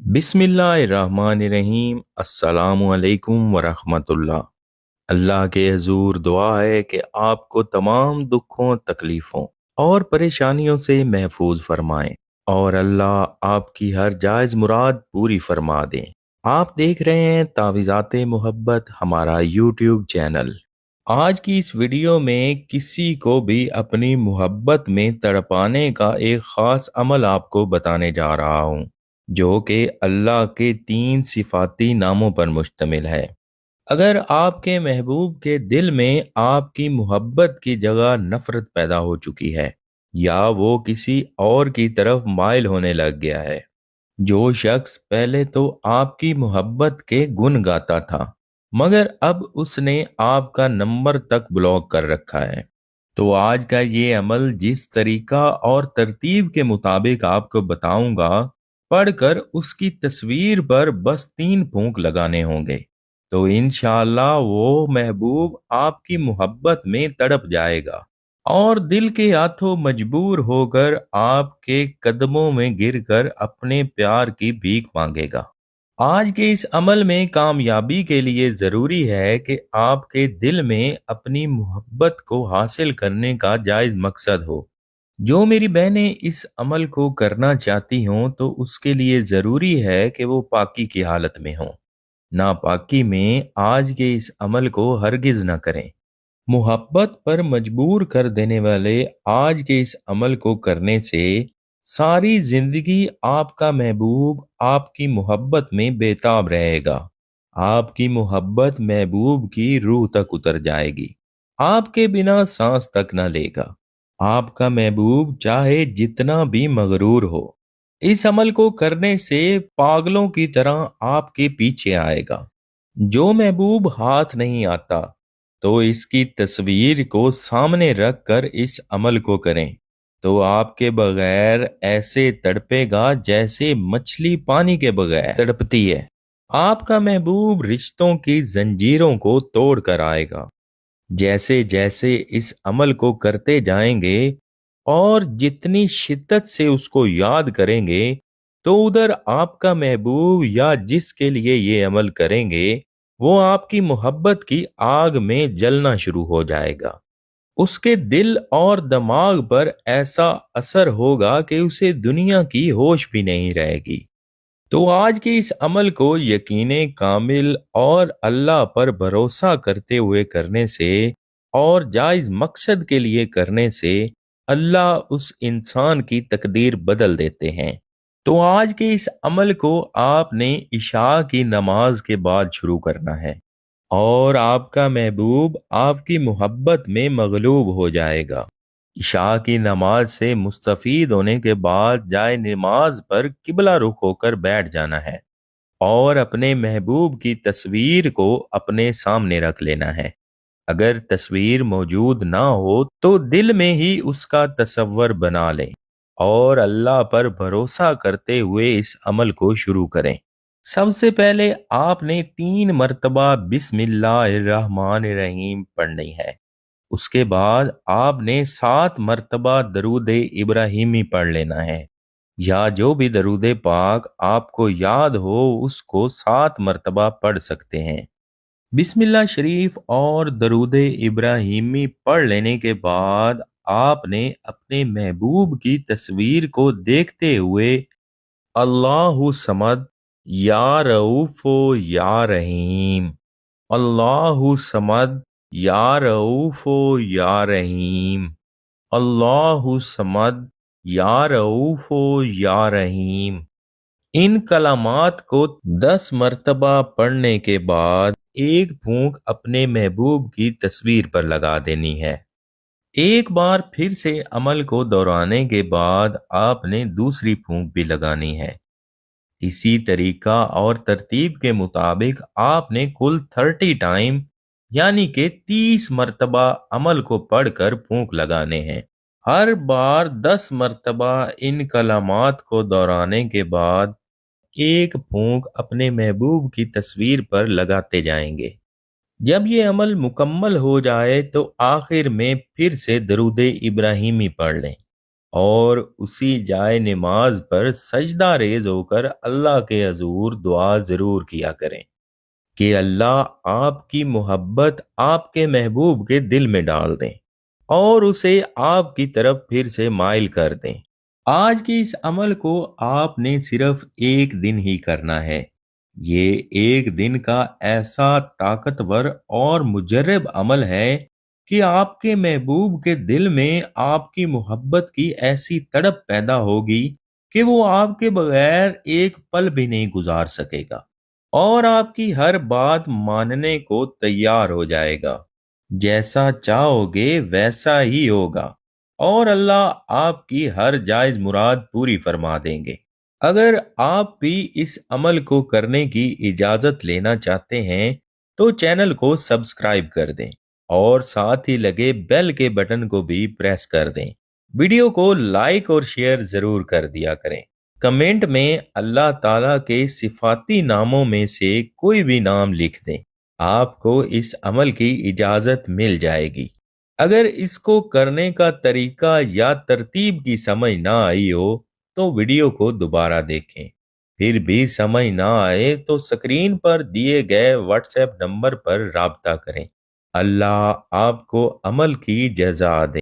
बिस्मिल्लाहिर्रहमानिर्रहीम। अस्सलामु अलैकुम वरहमतुल्लाह। अल्लाह के हजूर दुआ है कि आपको तमाम दुखों, तकलीफ़ों और परेशानियों से महफूज फरमाएं और अल्लाह आपकी हर जायज़ मुराद पूरी फरमा दें। आप देख रहे हैं तावीज़ाते मोहब्बत, हमारा यूट्यूब चैनल। आज की इस वीडियो में किसी को भी अपनी मोहब्बत में तड़पाने का एक ख़ास अमल आपको बताने जा रहा हूँ, जो कि अल्लाह के 3 सिफाती नामों पर मुश्तमिल है। अगर आपके महबूब के दिल में आपकी मोहब्बत की जगह नफरत पैदा हो चुकी है या वो किसी और की तरफ माइल होने लग गया है, जो शख्स पहले तो आपकी मोहब्बत के गुण गाता था मगर अब उसने आपका नंबर तक ब्लॉक कर रखा है, तो आज का ये अमल जिस तरीका और तरतीब के मुताबिक आपको बताऊंगा, पढ़कर उसकी तस्वीर पर बस 3 फूंक लगाने होंगे तो इंशाअल्लाह वो महबूब आपकी मोहब्बत में तड़प जाएगा और दिल के हाथों मजबूर होकर आपके कदमों में गिरकर अपने प्यार की भीख मांगेगा। आज के इस अमल में कामयाबी के लिए जरूरी है कि आपके दिल में अपनी मोहब्बत को हासिल करने का जायज मकसद हो। जो मेरी बहनें इस अमल को करना चाहती हों तो उसके लिए जरूरी है कि वो पाकी की हालत में हों। नापाकी में आज के इस अमल को हरगिज न करें। मोहब्बत पर मजबूर कर देने वाले आज के इस अमल को करने से सारी जिंदगी आपका महबूब आपकी मोहब्बत में बेताब रहेगा। आपकी मोहब्बत महबूब की रूह तक उतर जाएगी, आपके बिना सांस तक न लेगा। आपका महबूब चाहे जितना भी मगरूर हो, इस अमल को करने से पागलों की तरह आपके पीछे आएगा। जो महबूब हाथ नहीं आता तो इसकी तस्वीर को सामने रख कर इस अमल को करें तो आपके बगैर ऐसे तड़पेगा जैसे मछली पानी के बगैर तड़पती है। आपका महबूब रिश्तों की जंजीरों को तोड़ कर आएगा। जैसे जैसे इस अमल को करते जाएंगे और जितनी शिद्दत से उसको याद करेंगे, तो उधर आपका महबूब या जिसके लिए ये अमल करेंगे वो आपकी मोहब्बत की आग में जलना शुरू हो जाएगा। उसके दिल और दिमाग पर ऐसा असर होगा कि उसे दुनिया की होश भी नहीं रहेगी। तो आज के इस अमल को यकीने कामिल और अल्लाह पर भरोसा करते हुए करने से और जायज मकसद के लिए करने से अल्लाह उस इंसान की तकदीर बदल देते हैं। तो आज के इस अमल को आपने इशा की नमाज के बाद शुरू करना है और आपका महबूब आपकी मोहब्बत में मगलूब हो जाएगा। इशा की नमाज से मुस्तफीद होने के बाद जाए नमाज पर किबला रुख होकर बैठ जाना है और अपने महबूब की तस्वीर को अपने सामने रख लेना है। अगर तस्वीर मौजूद ना हो तो दिल में ही उसका तसव्वुर बना लें और अल्लाह पर भरोसा करते हुए इस अमल को शुरू करें। सबसे पहले आपने 3 मर्तबा बिस्मिल्लाहिर्रहमानिर्रहीम पढ़नी है। उसके बाद आपने 7 मर्तबा दरूद इब्राहिमी पढ़ लेना है या जो भी दरूद पाक आपको याद हो उसको 7 मर्तबा पढ़ सकते हैं। बिस्मिल्लाह शरीफ और दरूद इब्राहिमी पढ़ लेने के बाद आपने अपने महबूब की तस्वीर को देखते हुए अल्लाहु समद या रऊफो या रहीम, अल्लाहु समद या रऊफो या रहीम, अल्लाहु समद या रऊफो या रहीम, इन कलामात को 10 मर्तबा पढ़ने के बाद एक फूंक अपने महबूब की तस्वीर पर लगा देनी है। एक बार फिर से अमल को दोहराने के बाद आपने दूसरी फूंक भी लगानी है। इसी तरीका और तरतीब के मुताबिक आपने कुल 30 टाइम यानी कि 30 मर्तबा अमल को पढ़कर फूंक लगाने हैं। हर बार 10 मर्तबा इन कलामात को दोहराने के बाद एक फूंक अपने महबूब की तस्वीर पर लगाते जाएंगे। जब ये अमल मुकम्मल हो जाए तो आखिर में फिर से दरूद इब्राहिमी पढ़ लें। اور اسی جائے نماز پر سجدہ ریز ہو کر اللہ کے حضور دعا ضرور کیا کریں کہ اللہ آپ کی محبت آپ کے محبوب کے دل میں ڈال دیں اور اسے آپ کی طرف پھر سے مائل کر دیں۔ آج کے اس عمل کو آپ نے صرف ایک دن ہی کرنا ہے۔ یہ ایک دن کا ایسا طاقتور اور مجرب عمل ہے کہ آپ کے محبوب کے دل میں آپ کی محبت کی ایسی تڑپ پیدا ہوگی کہ وہ آپ کے بغیر ایک پل بھی نہیں گزار سکے گا اور آپ کی ہر بات ماننے کو تیار ہو جائے گا۔ جیسا چاہو گے ویسا ہی ہوگا اور اللہ آپ کی ہر جائز مراد پوری فرما دیں گے۔ اگر آپ بھی اس عمل کو کرنے کی اجازت لینا چاہتے ہیں تو چینل کو سبسکرائب کر دیں اور ساتھ ہی لگے بیل کے بٹن کو بھی پریس کر دیں۔ ویڈیو کو لائک اور شیئر ضرور کر دیا کریں۔ کمنٹ میں اللہ تعالیٰ کے صفاتی ناموں میں سے کوئی بھی نام لکھ دیں۔ آپ کو اس عمل کی اجازت مل جائے گی۔ اگر اس کو کرنے کا طریقہ یا ترتیب کی سمجھ نہ آئی ہو تو ویڈیو کو دوبارہ دیکھیں۔ پھر بھی سمجھ نہ آئے تو سکرین پر دیے گئے واٹس ایپ نمبر پر رابطہ کریں۔ اللہ آپ کو عمل کی جزا دے۔